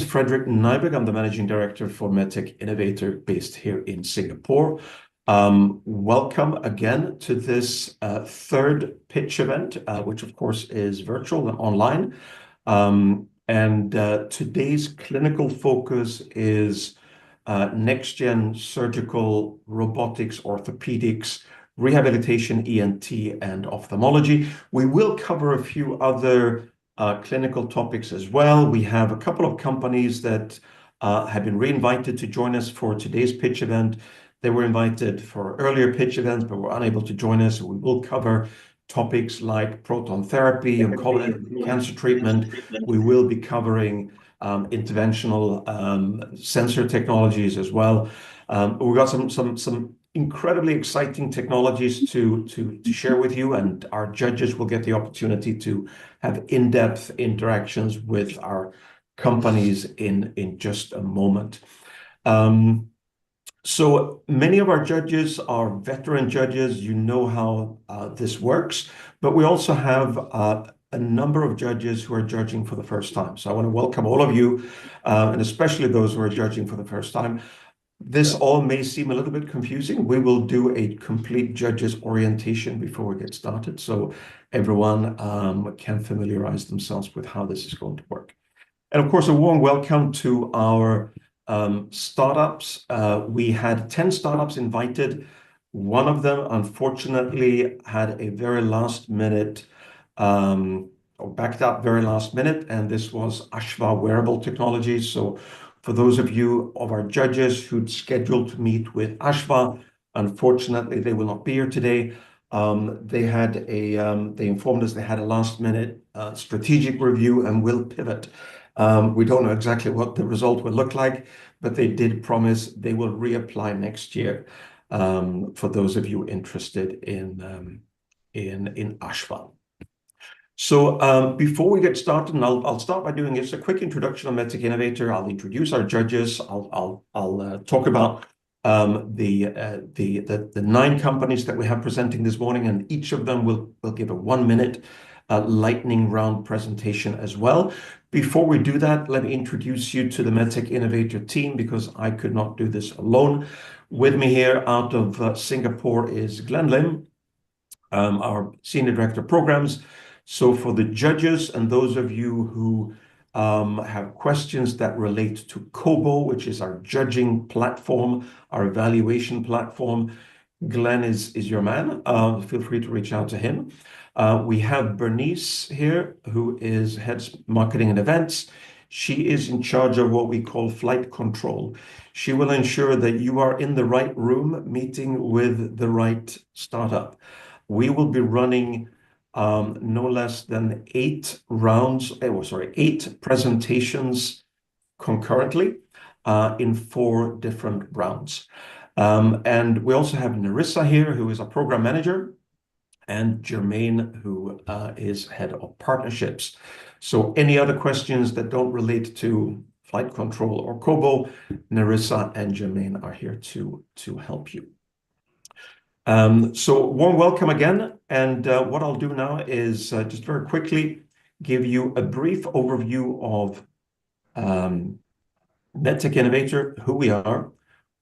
Frederick Nyberg. I'm the Managing Director for MedTech Innovator based here in Singapore. Welcome again to this third pitch event, which of course is virtual and online. Today's clinical focus is next-gen surgical robotics, orthopedics, rehabilitation, ENT, and ophthalmology. We will cover a few other clinical topics as well. We have a couple of companies that have been re-invited to join us for today's pitch event. They were invited for earlier pitch events, but were unable to join us. So we will cover topics like proton therapy, oncology, cancer treatment. We will be covering interventional sensor technologies as well. We've got some incredibly exciting technologies to share with you, and our judges will get the opportunity to have in-depth interactions with our companies in just a moment. So many of our judges are veteran judges. You know how this works, but we also have a number of judges who are judging for the first time. So I want to welcome all of you, and especially those who are judging for the first time. This all may seem a little bit confusing. We will do a complete judges orientation before we get started, so everyone can familiarize themselves with how this is going to work. And of course, a warm welcome to our startups. We had 10 startups invited. One of them, unfortunately, had a very last minute, or backed up very last minute, and this was Ashwa Wearable Technologies. So for those of you of our judges who'd scheduled to meet with Ashwa, unfortunately, they will not be here today. They informed us they had a last minute strategic review and will pivot. We don't know exactly what the result will look like, but they did promise they will reapply next year, for those of you interested in Ashwa. So before we get started, and I'll start by doing just a quick introduction on MedTech Innovator. I'll introduce our judges. I'll talk about the 9 companies that we have presenting this morning, and each of them will give a 1-minute lightning round presentation as well. Before we do that, let me introduce you to the MedTech Innovator team, because I could not do this alone. With me here out of Singapore is Glenn Lim, our Senior Director of Programs. So for the judges and those of you who have questions that relate to Kobo, which is our judging platform, our evaluation platform, Glenn is your man. Feel free to reach out to him. We have Bernice here, who is Head Marketing and Events. She is in charge of what we call flight control. She will ensure that you are in the right room meeting with the right startup. We will be running no less than 8 presentations concurrently in 4 different rounds. And we also have Narissa here, who is a program manager, and Jermaine, who is head of partnerships. So any other questions that don't relate to flight control or Kobo, Narissa and Jermaine are here to help you. So warm welcome again. And what I'll do now is just very quickly give you a brief overview of MedTech Innovator, who we are,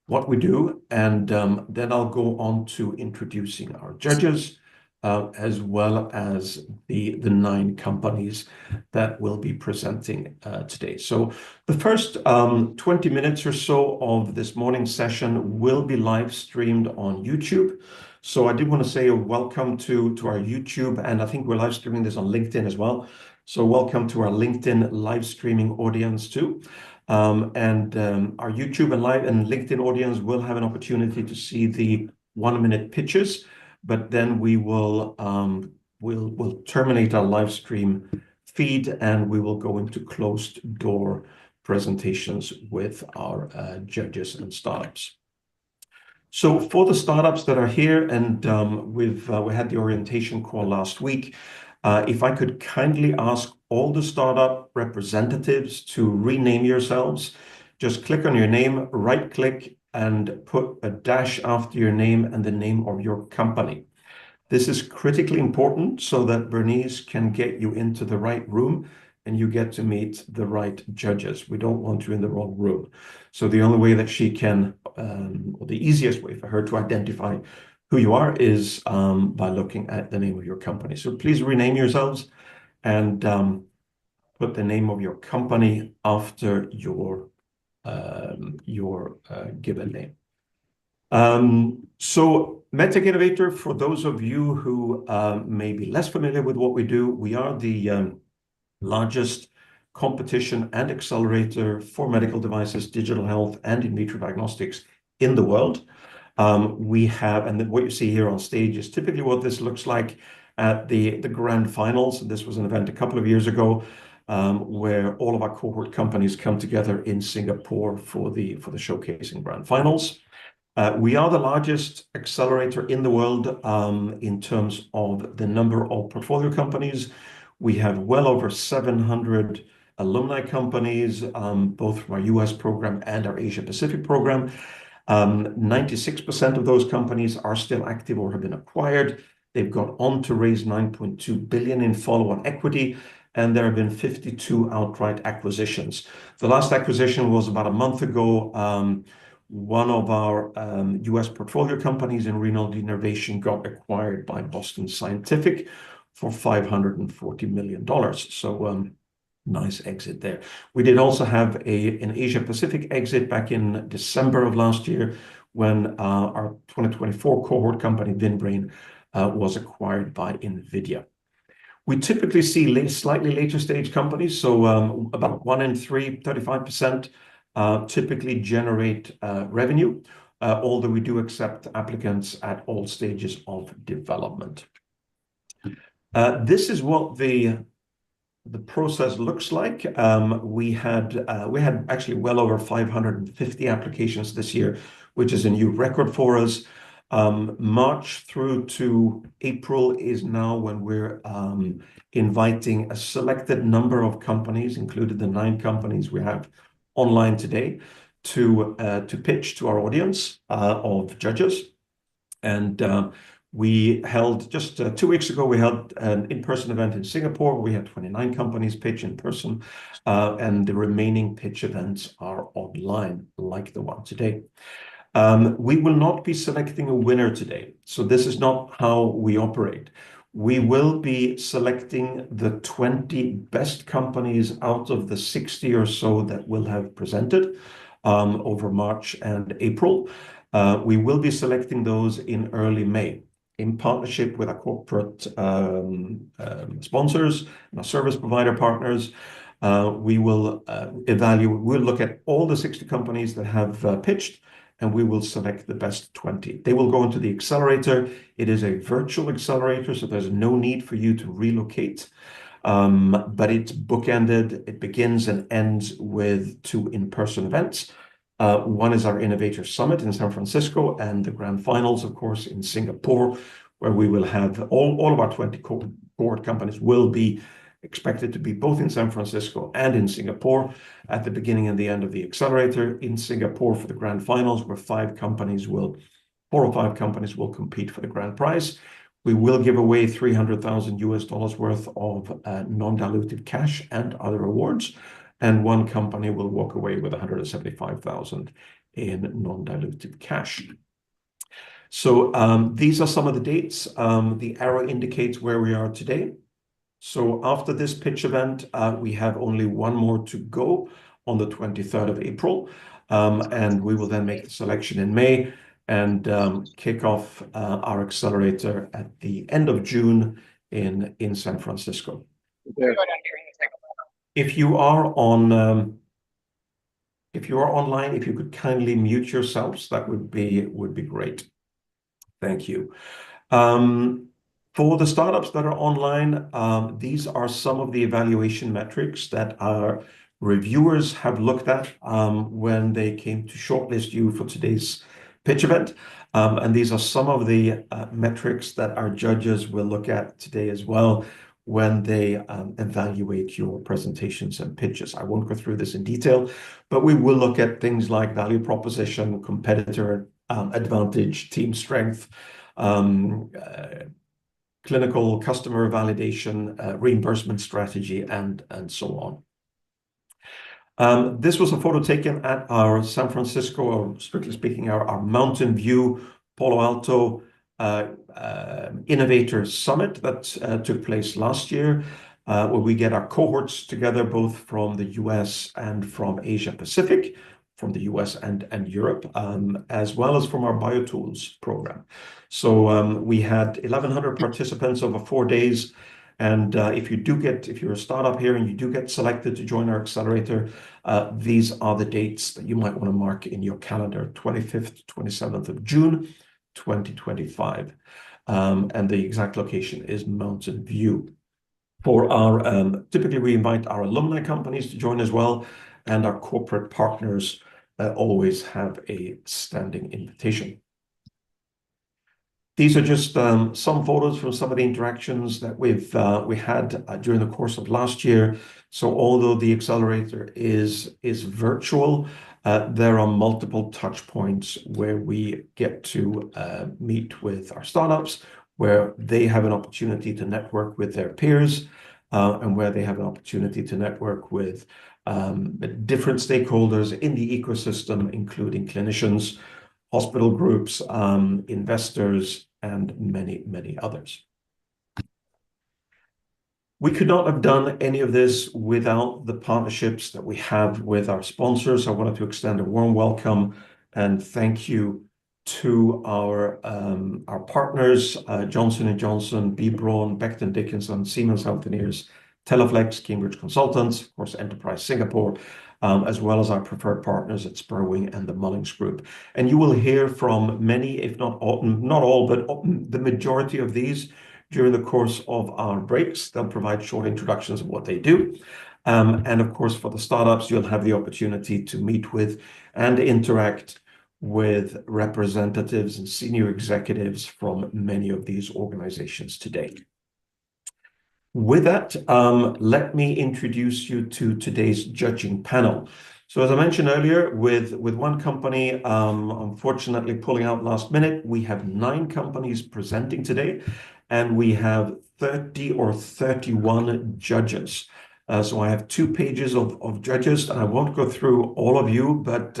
what we do, and then I'll go on to introducing our judges, as well as the 9 companies that will be presenting today. So the first 20 minutes or so of this morning's session will be live streamed on YouTube. So I did want to say a welcome to our YouTube, and I think we're live streaming this on LinkedIn as well. So welcome to our LinkedIn live streaming audience too. Our YouTube and LinkedIn audience will have an opportunity to see the 1-minute pitches, but then we will we'll terminate our live stream feed, and we will go into closed door presentations with our judges and startups. So for the startups that are here, and we had the orientation call last week, if I could kindly ask all the startup representatives to rename yourselves. Just click on your name, right click, and put a dash after your name and the name of your company. This is critically important so that Bernice can get you into the right room and you get to meet the right judges. We don't want you in the wrong room. So the only way that she can, or the easiest way for her to identify who you are is by looking at the name of your company. So please rename yourselves and put the name of your company after your given name. So MedTech Innovator, for those of you who may be less familiar with what we do, we are the largest competition and accelerator for medical devices, digital health, and in vitro diagnostics in the world. We have, and what you see here on stage is typically what this looks like at the grand finals. This was an event a couple of years ago where all of our cohort companies come together in Singapore for the showcasing grand finals. We are the largest accelerator in the world in terms of the number of portfolio companies. We have well over 700 alumni companies, both from our US program and our Asia Pacific program. 96% of those companies are still active or have been acquired. They've gone on to raise 9.2 billion in follow-on equity, and there have been 52 outright acquisitions. The last acquisition was about a month ago. One of our US portfolio companies in renal denervation got acquired by Boston Scientific for $540 million. So nice exit there. We did also have an Asia Pacific exit back in December of last year when our 2024 cohort company, VinBrain, was acquired by NVIDIA. We typically see slightly later stage companies, so about 1 in 3, 35%, typically generate revenue, although we do accept applicants at all stages of development. This is what the process looks like. We had actually well over 550 applications this year, which is a new record for us. March through to April is now when we're inviting a selected number of companies, including the 9 companies we have online today, to pitch to our audience of judges. And we held just 2 weeks ago, we held an in-person event in Singapore. We had 29 companies pitch in person, and the remaining pitch events are online, like the one today. We will not be selecting a winner today. So this is not how we operate. We will be selecting the 20 best companies out of the 60 or so that will have presented over March and April. We will be selecting those in early May in partnership with our corporate sponsors and our service provider partners. We will evaluate, we'll look at all the 60 companies that have pitched, and we will select the best 20. They will go into the accelerator. It is a virtual accelerator, so there's no need for you to relocate, but it's bookended. It begins and ends with 2 in-person events. One is our Innovator Summit in San Francisco, and the grand finals, of course, in Singapore, where we will have all of our 20 cohort companies will be expected to be both in San Francisco and in Singapore at the beginning and the end of the accelerator. In Singapore for the grand finals, where 4 or 5 companies will compete for the grand prize. We will give away $300,000 worth of non-dilutive cash and other awards, and 1 company will walk away with $175,000 in non-dilutive cash. So these are some of the dates. The arrow indicates where we are today. So after this pitch event, we have only 1 more to go on the 23rd of April, and we will then make the selection in May and kick off our accelerator at the end of June in San Francisco. If you are online, if you could kindly mute yourselves, that would be great. Thank you. For the startups that are online, these are some of the evaluation metrics that our reviewers have looked at when they came to shortlist you for today's pitch event. And these are some of the metrics that our judges will look at today as well when they evaluate your presentations and pitches. I won't go through this in detail, but we will look at things like value proposition, competitor advantage, team strength, clinical customer validation, reimbursement strategy, and so on. This was a photo taken at our San Francisco, or strictly speaking, our Mountain View Palo Alto Innovator Summit that took place last year, where we get our cohorts together, both from the US and from Asia Pacific, from the US and Europe, as well as from our BioTools program. So we had 1,100 participants over 4 days. And if you're a startup here and you do get selected to join our accelerator, these are the dates that you might want to mark in your calendar: 25th to 27th of June, 2025. And the exact location is Mountain View. For our, typically we invite our alumni companies to join as well, and our corporate partners always have a standing invitation. These are just some photos from some of the interactions that we had during the course of last year. So although the accelerator is virtual, there are multiple touch points where we get to meet with our startups, where they have an opportunity to network with their peers, and where they have an opportunity to network with different stakeholders in the ecosystem, including clinicians, hospital groups, investors, and many, many others. We could not have done any of this without the partnerships that we have with our sponsors. I wanted to extend a warm welcome and thank you to our partners, Johnson & Johnson, B. Braun, Becton Dickinson, Siemens Healthineers, Teleflex, Cambridge Consultants, of course, Enterprise Singapore, as well as our preferred partners at Spurwing and the Mullings Group. And you will hear from many, if not all, but the majority of these during the course of our breaks. They'll provide short introductions of what they do. And of course, for the startups, you'll have the opportunity to meet with and interact with representatives and senior executives from many of these organizations today. With that, let me introduce you to today's judging panel. So as I mentioned earlier, with one company, unfortunately pulling out last minute, we have 9 companies presenting today, and we have 30 or 31 judges. So I have 2 pages of judges, and I won't go through all of you, but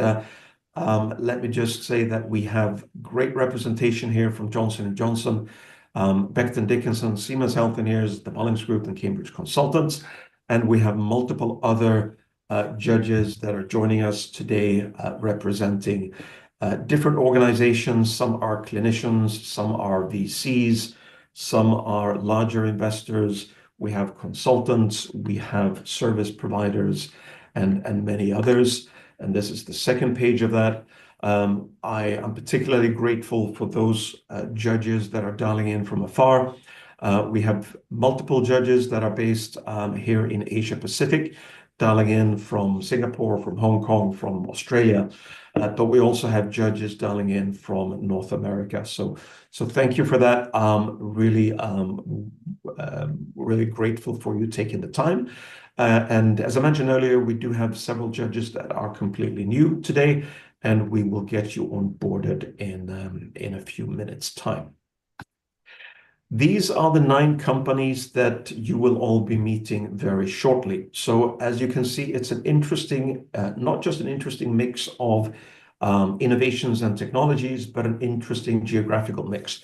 let me just say that we have great representation here from Johnson & Johnson, Becton Dickinson, Siemens Healthineers, the Mullings Group, and Cambridge Consultants. And we have multiple other judges that are joining us today, representing different organizations. Some are clinicians, some are VCs, some are larger investors. We have consultants, we have service providers, and many others. And this is the second page of that. I am particularly grateful for those judges that are dialing in from afar. We have multiple judges that are based here in Asia Pacific, dialing in from Singapore, from Hong Kong, from Australia. But we also have judges dialing in from North America. So thank you for that. Really grateful for you taking the time. And as I mentioned earlier, we do have several judges that are completely new today, and we will get you onboarded in a few minutes' time. These are the 9 companies that you will all be meeting very shortly. So as you can see, it's an interesting, not just an interesting mix of innovations and technologies, but an interesting geographical mix.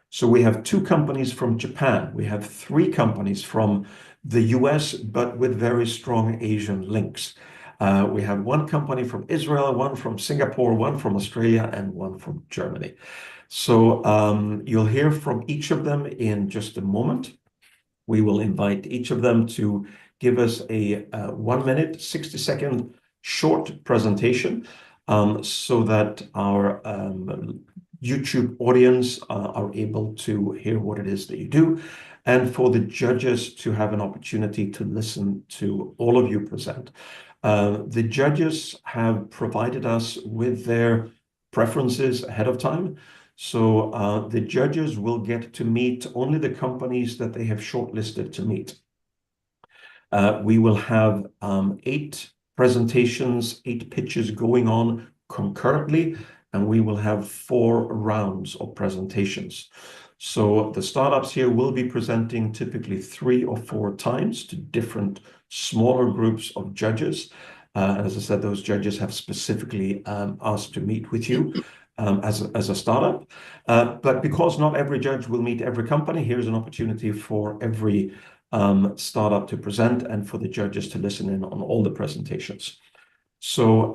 So we have 2 companies from Japan. We have 3 companies from the US, but with very strong Asian links. We have 1 company from Israel, 1 from Singapore, 1 from Australia, and 1 from Germany. So you'll hear from each of them in just a moment. We will invite each of them to give us a 1 minute, 60-second short presentation, so that our YouTube audience are able to hear what it is that you do, and for the judges to have an opportunity to listen to all of you present. The judges have provided us with their preferences ahead of time. So the judges will get to meet only the companies that they have shortlisted to meet. We will have 8 presentations, 8 pitches going on concurrently, and we will have 4 rounds of presentations. So the startups here will be presenting typically 3 or 4 times to different smaller groups of judges. As I said, those judges have specifically asked to meet with you as a startup. But because not every judge will meet every company, here's an opportunity for every startup to present and for the judges to listen in on all the presentations. So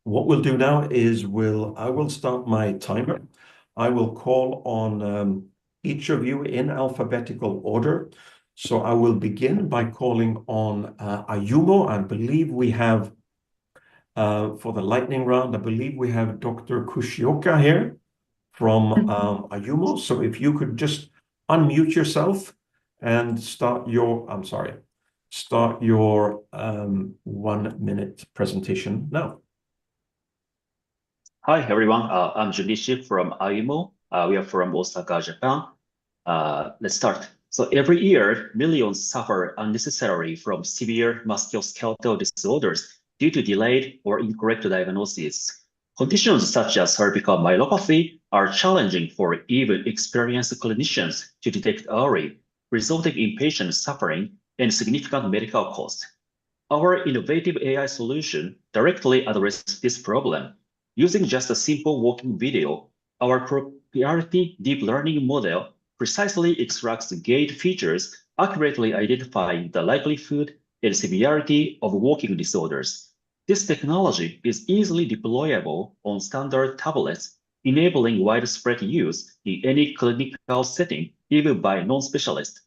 what we'll do now is I will start my timer. I will call on each of you in alphabetical order. So I will begin by calling on Ayumo. I believe we have, for the lightning round, I believe we have Dr. Kushioka here from Ayumo. So if you could just unmute yourself and start your 1-minute presentation now. Hi, everyone. I'm Junichi from AIMO. We are from Osaka, Japan. Let's start. So every year, millions suffer unnecessarily from severe musculoskeletal disorders due to delayed or incorrect diagnosis. Conditions such as cervical myelopathy are challenging for even experienced clinicians to detect early, resulting in patient suffering and significant medical costs. Our innovative AI solution directly addresses this problem. Using just a simple walking video, our proprietary deep learning model precisely extracts gait features, accurately identifying the likelihood and severity of walking disorders. This technology is easily deployable on standard tablets, enabling widespread use in any clinical setting, even by non-specialists.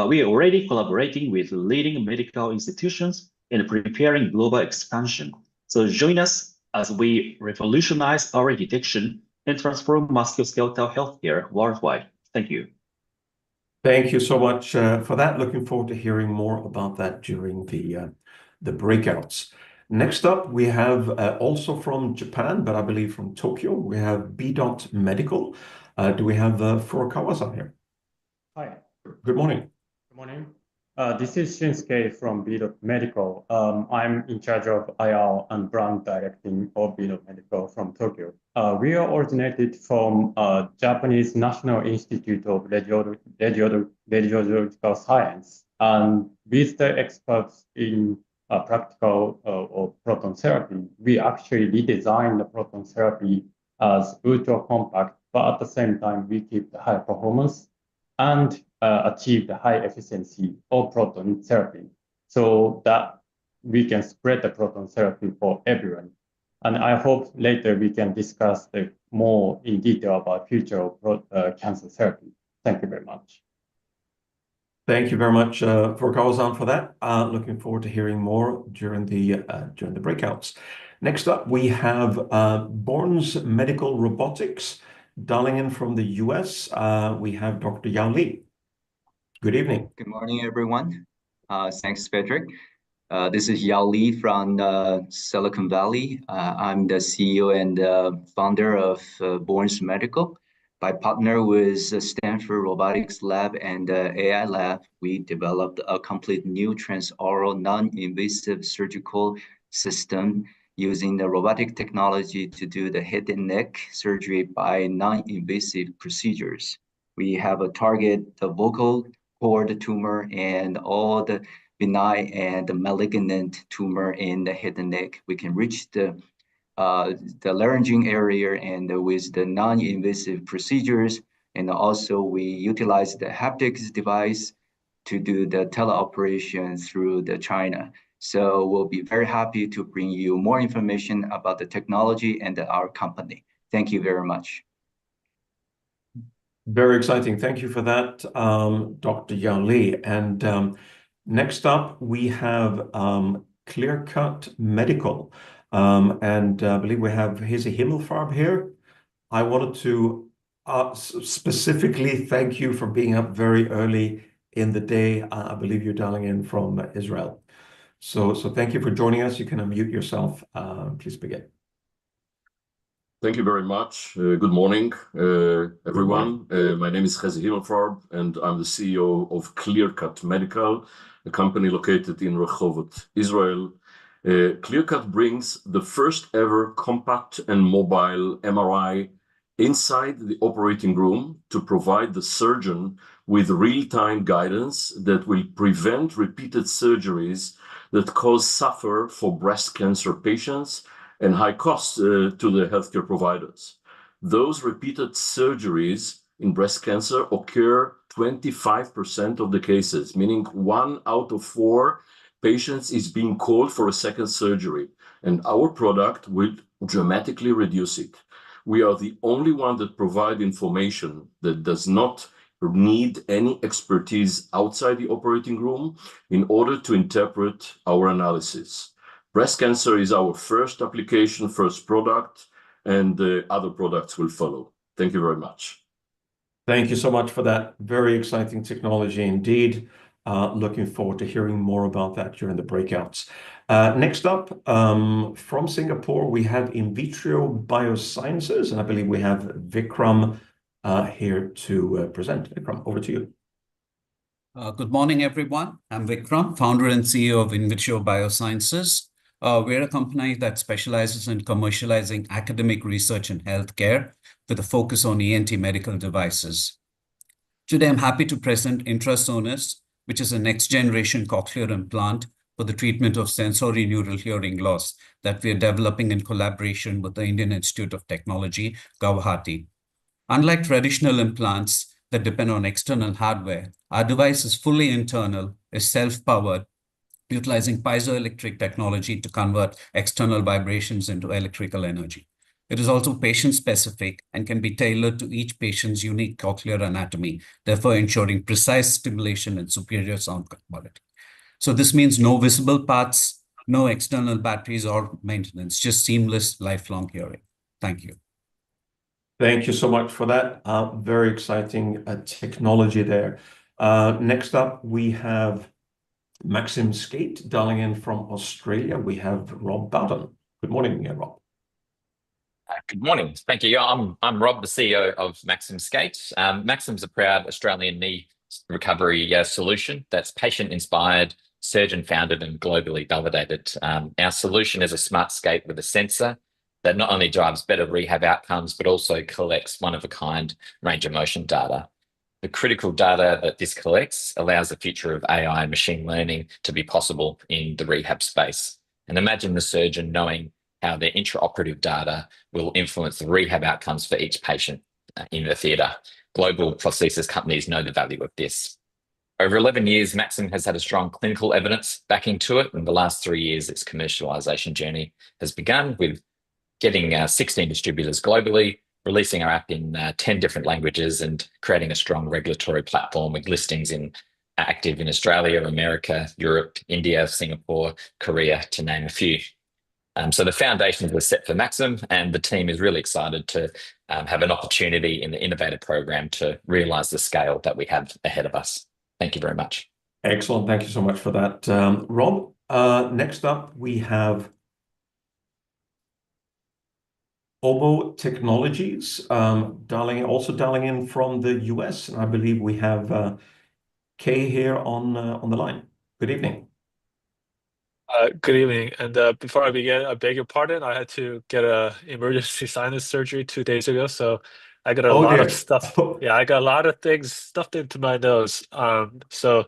We are already collaborating with leading medical institutions and preparing global expansion. So join us as we revolutionize our detection and transform musculoskeletal healthcare worldwide. Thank you. Thank you so much for that. Looking forward to hearing more about that during the breakouts. Next up, we have also from Japan, but I believe from Tokyo, we have B.Dot Medical. Do we have Furukawa-san here? Hi. Good morning. Good morning. This is Shinsuke from B.Dot Medical. I'm in charge of IR and brand directing of B.Dot Medical from Tokyo. We are originated from Japanese National Institute of Radiological Science, and with the experts in practical or proton therapy, we actually redesigned the proton therapy as ultra compact, but at the same time, we keep the high performance and achieve the high efficiency of proton therapy so that we can spread the proton therapy for everyone. And I hope later we can discuss more in detail about future of cancer therapy. Thank you very much. Thank you very much, Furukawa-san, for that. Looking forward to hearing more during the breakouts. Next up, we have Borns Medical Robotics. Dialing in from the US, we have Dr. Yao Li. Good evening. Good morning, everyone. Thanks, Patrick. This is Yao Li from Silicon Valley. I'm the CEO and founder of Borns Medical. By partner with Stanford Robotics Lab and AI Lab, we developed a complete new transoral non-invasive surgical system using the robotic technology to do the head and neck surgery by non-invasive procedures. We have a target the vocal cord tumor and all the benign and the malignant tumor in the head and neck. We can reach the larynging area and with the non-invasive procedures. And also we utilize the haptics device to do the teleoperation through the China. So we'll be very happy to bring you more information about the technology and our company. Thank you very much. Very exciting. Thank you for that, Dr. Yao Li. And next up, we have Clearcut Medical. And I believe we have Hezi Himmelfarb here. I wanted to specifically thank you for being up very early in the day. I believe you're dialing in from Israel. So thank you for joining us. You can unmute yourself. Please begin. Thank you very much. Good morning, everyone. My name is Hezi Himmelfarb, and I'm the CEO of Clearcut Medical, a company located in Rehovot, Israel. Clearcut brings the first ever compact and mobile MRI inside the operating room to provide the surgeon with real-time guidance that will prevent repeated surgeries that cause suffer for breast cancer patients and high costs to the healthcare providers. Those repeated surgeries in breast cancer occur 25% of the cases, meaning 1 out of 4 patients is being called for a second surgery, and our product will dramatically reduce it. We are the only one that provide information that does not need any expertise outside the operating room in order to interpret our analysis. Breast cancer is our first application, first product, and other products will follow. Thank you very much. Thank you so much for that. Very exciting technology indeed. Looking forward to hearing more about that during the breakouts. Next up, from Singapore, we have InVitro Biosciences, and I believe we have Vikram here to present. Vikram, over to you. Good morning, everyone. I'm Vikram, founder and CEO of InVitro Biosciences. We're a company that specializes in commercializing academic research in healthcare with a focus on ENT medical devices. Today, I'm happy to present Intrasonus, which is a next-generation cochlear implant for the treatment of sensory neural hearing loss that we are developing in collaboration with the Indian Institute of Technology, Guwahati. Unlike traditional implants that depend on external hardware, our device is fully internal, is self-powered, utilizing piezoelectric technology to convert external vibrations into electrical energy. It is also patient-specific and can be tailored to each patient's unique cochlear anatomy, therefore ensuring precise stimulation and superior sound quality. So this means no visible parts, no external batteries or maintenance, just seamless lifelong hearing. Thank you. Thank you so much for that. Very exciting technology there. Next up, we have Maxim Skate dialing in from Australia. We have Rob Bowden. Good morning, Rob. Good morning. Thank you. I'm Rob, the CEO of Maxim Skate. Maxim's a proud Australian knee recovery solution that's patient-inspired, surgeon-founded, and globally validated. Our solution is a smart skate with a sensor that not only drives better rehab outcomes, but also collects one-of-a-kind range of motion data. The critical data that this collects allows the future of AI and machine learning to be possible in the rehab space. And imagine the surgeon knowing how their intraoperative data will influence the rehab outcomes for each patient in the theatre. Global prosthesis companies know the value of this. Over 11 years, Maxim has had a strong clinical evidence backing to it. In the last 3 years, its commercialization journey has begun with getting 16 distributors globally, releasing our app in 10 different languages, and creating a strong regulatory platform with listings active in Australia, America, Europe, India, Singapore, Korea, to name a few. So the foundations were set for Maxim, and the team is really excited to have an opportunity in the Innovator program to realise the scale that we have ahead of us. Thank you very much. Excellent. Thank you so much for that, Rob. Next up, we have Obo Technologies, dialing in from the US, and I believe we have Kay here on the line. Good evening. Good evening. And before I begin, I beg your pardon. I had to get an emergency sinus surgery 2 days ago, so I got a lot of stuff. Yeah, I got a lot of things stuffed into my nose. So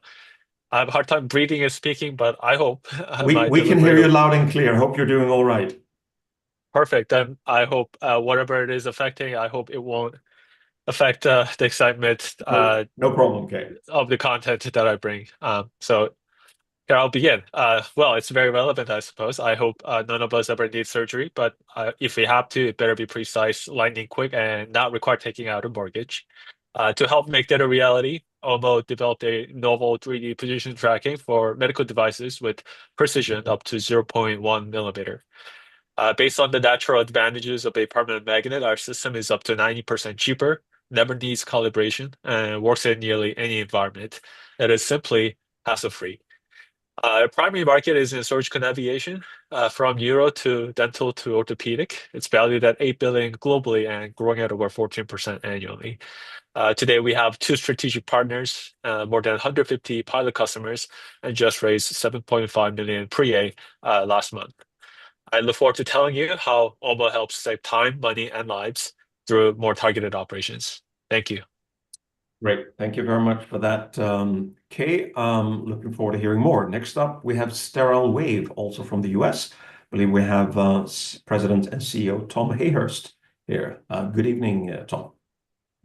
I have a hard time breathing and speaking, but I hope we can hear you loud and clear. Hope you're doing all right. Perfect. And I hope whatever it is affecting, I hope it won't affect the excitement no problem, Kay, of the content that I bring. So here I'll begin. Well, it's very relevant, I suppose. I hope none of us ever need surgery, but if we have to, it better be precise, lightning quick, and not require taking out a mortgage. To help make that a reality, Omo developed a novel 3D position tracking for medical devices with precision up to 0.1 millimeter. Based on the natural advantages of a permanent magnet, our system is up to 90% cheaper, never needs calibration, and works in nearly any environment. It is simply hassle-free. Primary market is in surgical navigation, from neuro to dental to orthopedic. It's valued at $8 billion globally and growing at over 14% annually. Today, we have 2 strategic partners, more than 150 pilot customers, and just raised 7.5 million pre-A last month. I look forward to telling you how Omo helps save time, money, and lives through more targeted operations. Thank you. Great. Thank you very much for that, Kay. Looking forward to hearing more. Next up, we have Sterile Wave, also from the US. I believe we have President and CEO Tom Hayhurst here. Good evening, Tom.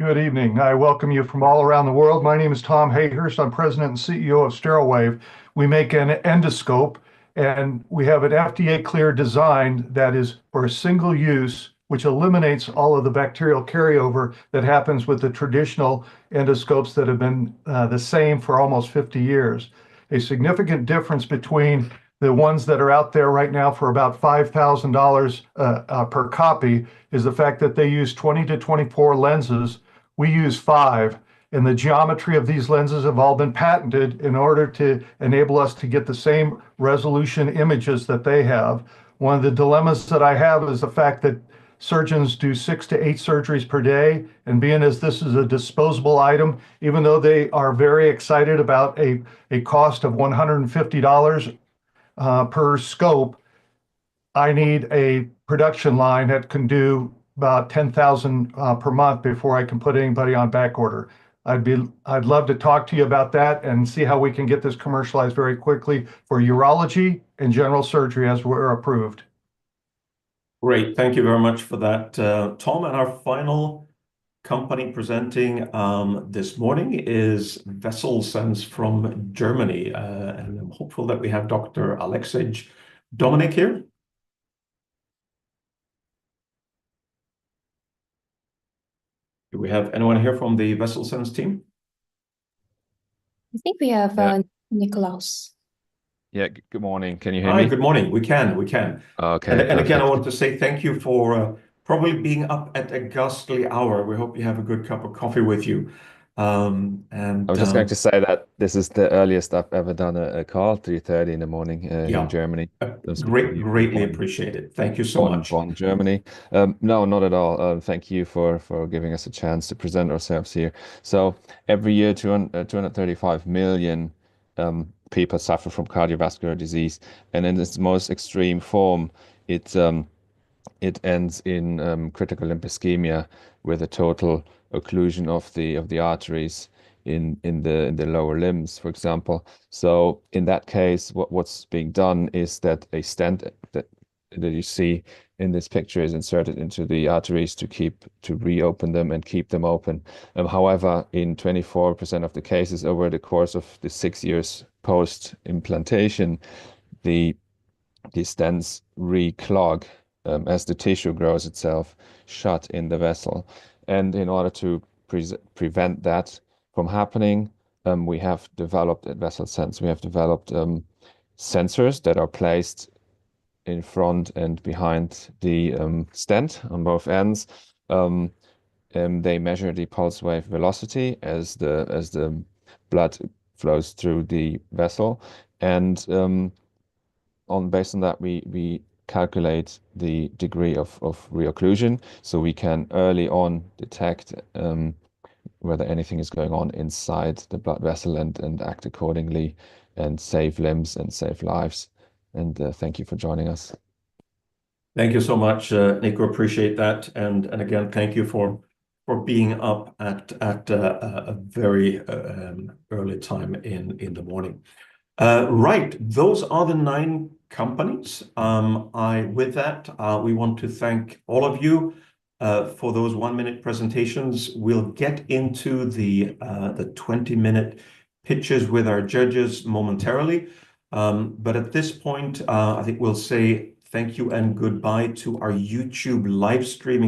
Good evening. I welcome you from all around the world. My name is Tom Hayhurst. I'm President and CEO of Sterile Wave. We make an endoscope, and we have an FDA-cleared design that is for a single use, which eliminates all of the bacterial carryover that happens with the traditional endoscopes that have been the same for almost 50 years. A significant difference between the ones that are out there right now for about $5,000 per copy is the fact that they use 20 to 24 lenses. We use 5, and the geometry of these lenses have all been patented in order to enable us to get the same resolution images that they have. One of the dilemmas that I have is the fact that surgeons do 6 to 8 surgeries per day, and being as this is a disposable item, even though they are very excited about a cost of $150 per scope, I need a production line that can do about 10,000 per month before I can put anybody on back order. I'd love to talk to you about that and see how we can get this commercialized very quickly for urology and general surgery as we're approved. Great. Thank you very much for that, Tom. And our final company presenting this morning is Vessel Sense from Germany. And I'm hopeful that we have Dr. Alexej Dominik here. Do we have anyone here from the Vessel Sense team? I think we have Nicholas. Yeah, good morning. Can you hear Hi, me? good morning. We can. Okay, And again, I perfect. want to say thank you for probably being up at a ghastly hour. We hope you have a good cup of coffee with you. And I was just going to say that this is the earliest I've ever done a call, 3:30 in the morning yeah, in Germany. greatly appreciated. Thank you so much. Bonn, Germany. No, not at all. Thank you for giving us a chance to present ourselves here. So every year, 235 million people suffer from cardiovascular disease, and in its most extreme form, it ends in critical limb ischemia with a total occlusion of the arteries in the lower limbs, for example. So in that case, what's being done is that a stent that you see in this picture is inserted into the arteries to reopen them and keep them open. However, in 24% of the cases over the course of the 6 years post implantation, the stents reclog as the tissue grows itself shut in the vessel. And in order to prevent that from happening, we have developed at Vessel Sense, we have developed sensors that are placed in front and behind the stent on both ends. They measure the pulse wave velocity as the blood flows through the vessel, and based on that, we calculate the degree of reocclusion, so we can early on detect whether anything is going on inside the blood vessel and act accordingly and save limbs and save lives. And thank you for joining us. Thank you so much, Nico. Appreciate that. And again, thank you for being up at a very early time in the morning. Right, those are the 9 companies. With that, we want to thank all of you for those 1-minute presentations. We'll get into the 20-minute pitches with our judges momentarily. But at this point, I think we'll say thank you and goodbye to our YouTube live streaming